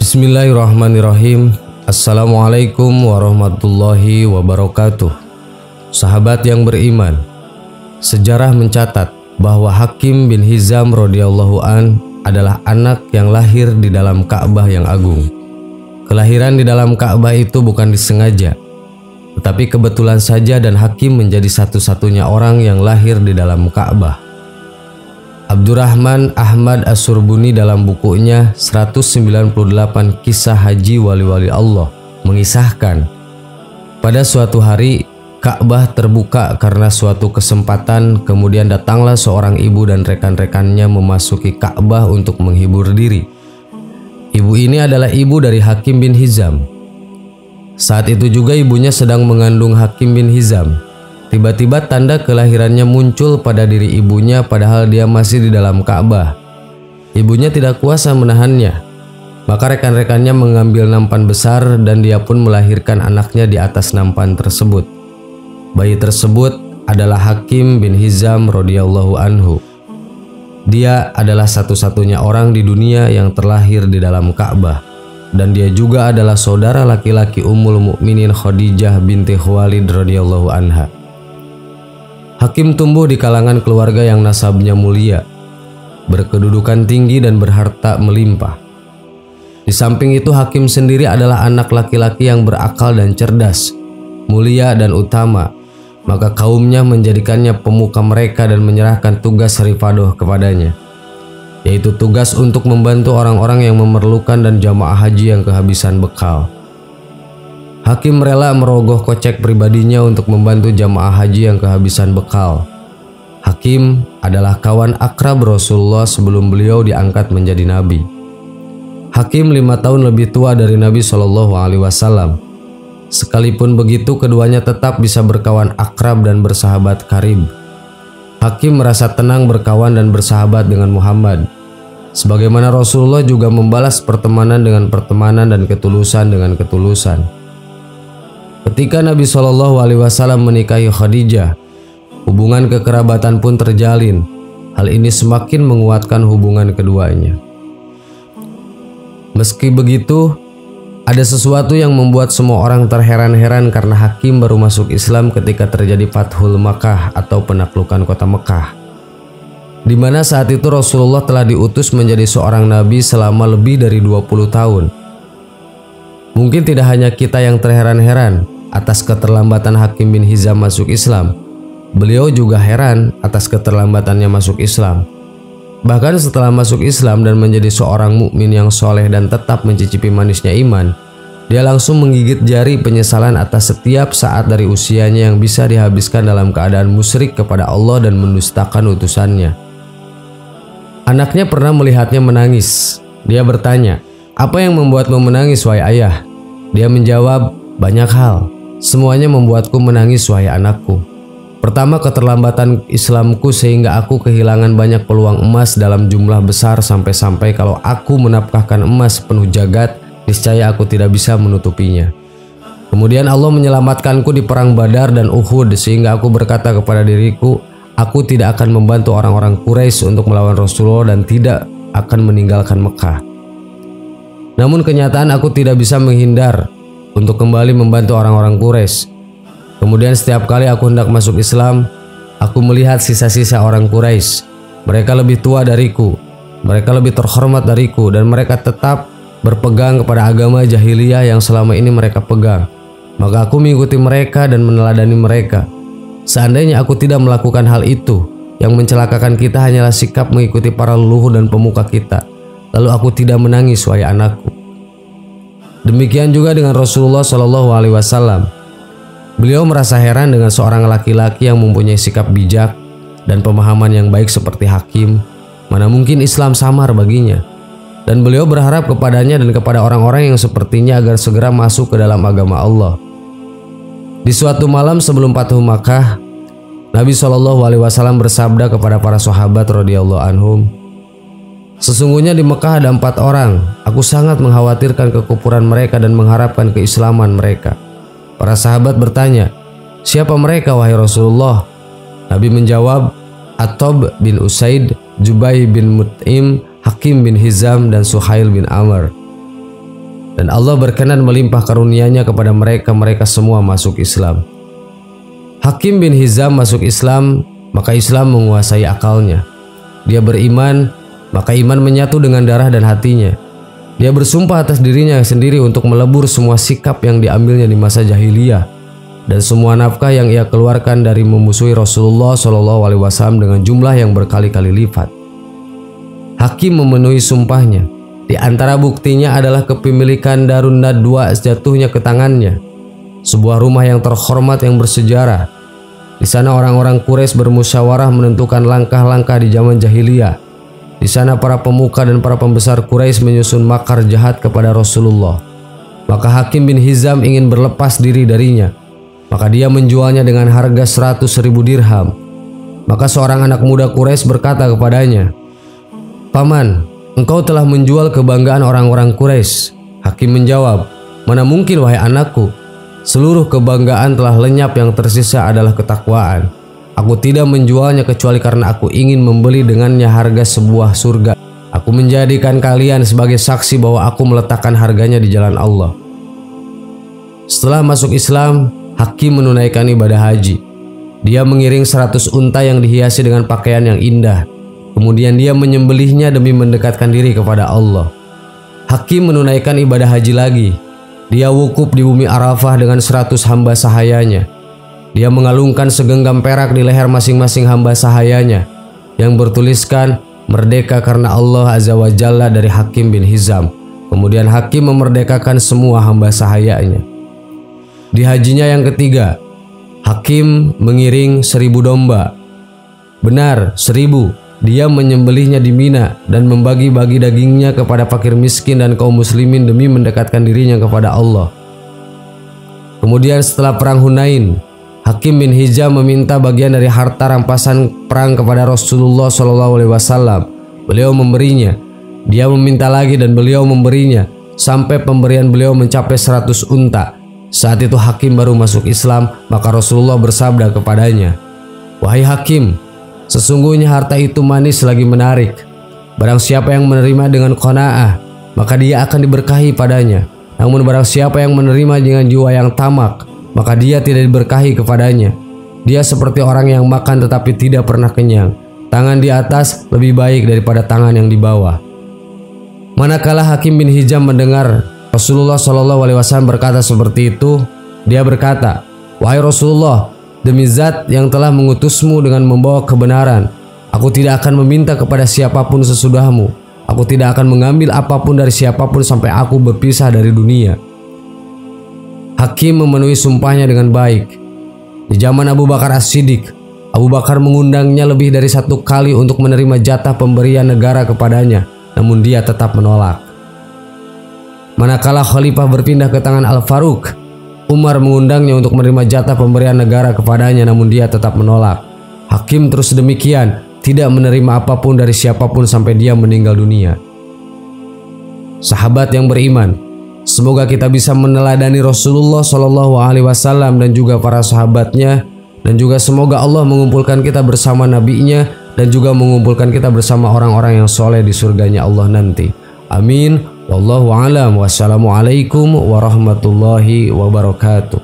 Bismillahirrahmanirrahim. Assalamualaikum warahmatullahi wabarakatuh. Sahabat yang beriman, sejarah mencatat bahwa Hakim bin Hizam radhiyallahu an adalah anak yang lahir di dalam Ka'bah yang agung. Kelahiran di dalam Ka'bah itu bukan disengaja, tetapi kebetulan saja dan Hakim menjadi satu-satunya orang yang lahir di dalam Ka'bah. Abdurrahman Ahmad As-Surbuni dalam bukunya 198 Kisah Haji Wali-Wali Allah mengisahkan, pada suatu hari Ka'bah terbuka karena suatu kesempatan, kemudian datanglah seorang ibu dan rekan-rekannya memasuki Ka'bah untuk menghibur diri. Ibu ini adalah ibu dari Hakim bin Hizam. Saat itu juga ibunya sedang mengandung Hakim bin Hizam. Tiba-tiba tanda kelahirannya muncul pada diri ibunya padahal dia masih di dalam Ka'bah. Ibunya tidak kuasa menahannya. Maka rekan-rekannya mengambil nampan besar dan dia pun melahirkan anaknya di atas nampan tersebut. Bayi tersebut adalah Hakim bin Hizam radhiyallahu anhu. Dia adalah satu-satunya orang di dunia yang terlahir di dalam Ka'bah, dan dia juga adalah saudara laki-laki Ummul Mukminin Khadijah binti Khuwailid radhiyallahu anha. Hakim tumbuh di kalangan keluarga yang nasabnya mulia, berkedudukan tinggi dan berharta melimpah. Di samping itu Hakim sendiri adalah anak laki-laki yang berakal dan cerdas, mulia dan utama. Maka kaumnya menjadikannya pemuka mereka dan menyerahkan tugas rifadoh kepadanya, yaitu tugas untuk membantu orang-orang yang memerlukan dan jamaah haji yang kehabisan bekal. Hakim rela merogoh kocek pribadinya untuk membantu jamaah haji yang kehabisan bekal. Hakim adalah kawan akrab Rasulullah sebelum beliau diangkat menjadi nabi. Hakim 5 tahun lebih tua dari Nabi SAW. Sekalipun begitu, keduanya tetap bisa berkawan akrab dan bersahabat karib. Hakim merasa tenang berkawan dan bersahabat dengan Muhammad, sebagaimana Rasulullah juga membalas pertemanan dengan pertemanan dan ketulusan dengan ketulusan. Ketika Nabi SAW menikahi Khadijah, hubungan kekerabatan pun terjalin. Hal ini semakin menguatkan hubungan keduanya. Meski begitu, ada sesuatu yang membuat semua orang terheran-heran karena Hakim baru masuk Islam ketika terjadi Fathul Makkah atau penaklukan kota Mekah, di mana saat itu Rasulullah telah diutus menjadi seorang nabi selama lebih dari 20 tahun. Mungkin tidak hanya kita yang terheran-heran atas keterlambatan Hakim bin Hizam masuk Islam, beliau juga heran atas keterlambatannya masuk Islam. Bahkan setelah masuk Islam dan menjadi seorang mukmin yang soleh dan tetap mencicipi manisnya iman, dia langsung menggigit jari penyesalan atas setiap saat dari usianya yang bisa dihabiskan dalam keadaan musyrik kepada Allah dan mendustakan utusannya. Anaknya pernah melihatnya menangis. Dia bertanya, "Apa yang membuatmu menangis, wahai ayah?" Dia menjawab, "Banyak hal. Semuanya membuatku menangis, wahai anakku. Pertama, keterlambatan Islamku sehingga aku kehilangan banyak peluang emas dalam jumlah besar sampai-sampai kalau aku menapkahkan emas penuh jagat, niscaya aku tidak bisa menutupinya. Kemudian Allah menyelamatkanku di perang Badar dan Uhud sehingga aku berkata kepada diriku, aku tidak akan membantu orang-orang Quraisy untuk melawan Rasulullah dan tidak akan meninggalkan Mekah. Namun kenyataan aku tidak bisa menghindar untuk kembali membantu orang-orang Quraisy. Kemudian setiap kali aku hendak masuk Islam, aku melihat sisa-sisa orang Quraisy. Mereka lebih tua dariku, mereka lebih terhormat dariku, dan mereka tetap berpegang kepada agama jahiliyah yang selama ini mereka pegang. Maka aku mengikuti mereka dan meneladani mereka. Seandainya aku tidak melakukan hal itu, yang mencelakakan kita hanyalah sikap mengikuti para leluhur dan pemuka kita. Lalu aku tidak menangis, wahai anakku." Demikian juga dengan Rasulullah SAW. Beliau merasa heran dengan seorang laki-laki yang mempunyai sikap bijak dan pemahaman yang baik seperti Hakim. Mana mungkin Islam samar baginya. Dan beliau berharap kepadanya dan kepada orang-orang yang sepertinya agar segera masuk ke dalam agama Allah. Di suatu malam sebelum Fathul Makkah, Nabi SAW bersabda kepada para sahabat radhiyallahu anhum, "Sesungguhnya di Mekah ada 4 orang. Aku sangat mengkhawatirkan kekufuran mereka dan mengharapkan keislaman mereka." Para sahabat bertanya, "Siapa mereka, wahai Rasulullah?" Nabi menjawab, Attab bin Usaid, Jubai bin Mut'im, Hakim bin Hizam, dan Suhail bin Amr. dan Allah berkenan melimpah karunia-Nya kepada mereka semua masuk Islam. Hakim bin Hizam masuk Islam, maka Islam menguasai akalnya. Dia beriman, maka iman menyatu dengan darah dan hatinya. Dia bersumpah atas dirinya sendiri untuk melebur semua sikap yang diambilnya di masa jahiliyah dan semua nafkah yang ia keluarkan dari memusuhi Rasulullah SAW dengan jumlah yang berkali-kali lipat. Hakim memenuhi sumpahnya. Di antara buktinya adalah kepemilikan Darun Nadwa jatuhnya ke tangannya, sebuah rumah yang terhormat yang bersejarah. Di sana orang-orang Quraisy bermusyawarah menentukan langkah-langkah di zaman jahiliyah. Di sana para pemuka dan para pembesar Quraisy menyusun makar jahat kepada Rasulullah. Maka Hakim bin Hizam ingin berlepas diri darinya. Maka dia menjualnya dengan harga 100.000 dirham. Maka seorang anak muda Quraisy berkata kepadanya, "Paman, engkau telah menjual kebanggaan orang-orang Quraisy." Hakim menjawab, "Mana mungkin wahai anakku. Seluruh kebanggaan telah lenyap, yang tersisa adalah ketakwaan. Aku tidak menjualnya kecuali karena aku ingin membeli dengannya harga sebuah surga. Aku menjadikan kalian sebagai saksi bahwa aku meletakkan harganya di jalan Allah." Setelah masuk Islam, Hakim menunaikan ibadah haji. Dia mengiring 100 unta yang dihiasi dengan pakaian yang indah. Kemudian dia menyembelihnya demi mendekatkan diri kepada Allah. Hakim menunaikan ibadah haji lagi. Dia wukuf di bumi Arafah dengan 100 hamba sahayanya. Dia mengalungkan segenggam perak di leher masing-masing hamba sahayanya yang bertuliskan "Merdeka karena Allah Azza wa Jalla" dari Hakim bin Hizam. Kemudian Hakim memerdekakan semua hamba sahayanya. Di hajinya yang ketiga, Hakim mengiring 1000 domba. Benar, 1000. Dia menyembelihnya di Mina dan membagi-bagi dagingnya kepada fakir miskin dan kaum muslimin demi mendekatkan dirinya kepada Allah. Kemudian setelah perang Hunain, Hakim bin Hizam meminta bagian dari harta rampasan perang kepada Rasulullah SAW. Beliau memberinya. Dia meminta lagi dan beliau memberinya sampai pemberian beliau mencapai 100 unta. Saat itu Hakim baru masuk Islam, maka Rasulullah bersabda kepadanya, "Wahai Hakim, sesungguhnya harta itu manis lagi menarik. Barang siapa yang menerima dengan qanaah, maka dia akan diberkahi padanya. Namun barang siapa yang menerima dengan jiwa yang tamak, maka dia tidak diberkahi kepadanya. Dia seperti orang yang makan tetapi tidak pernah kenyang. Tangan di atas lebih baik daripada tangan yang di bawah." Manakala Hakim bin Hizam mendengar Rasulullah SAW berkata seperti itu, dia berkata, "Wahai Rasulullah, demi zat yang telah mengutusmu dengan membawa kebenaran, aku tidak akan meminta kepada siapapun sesudahmu. Aku tidak akan mengambil apapun dari siapapun sampai aku berpisah dari dunia." Hakim memenuhi sumpahnya dengan baik. Di zaman Abu Bakar As-Siddiq, Abu Bakar mengundangnya lebih dari 1 kali untuk menerima jatah pemberian negara kepadanya, namun dia tetap menolak. Manakala khalifah berpindah ke tangan Al-Faruq, Umar mengundangnya untuk menerima jatah pemberian negara kepadanya, namun dia tetap menolak. Hakim terus demikian, tidak menerima apapun dari siapapun sampai dia meninggal dunia. Sahabat yang beriman, semoga kita bisa meneladani Rasulullah SAW dan juga para sahabatnya, dan juga semoga Allah mengumpulkan kita bersama nabinya dan juga mengumpulkan kita bersama orang-orang yang soleh di surganya Allah nanti. Amin. Wallahu a'lam. Wassalamualaikum warahmatullahi wabarakatuh.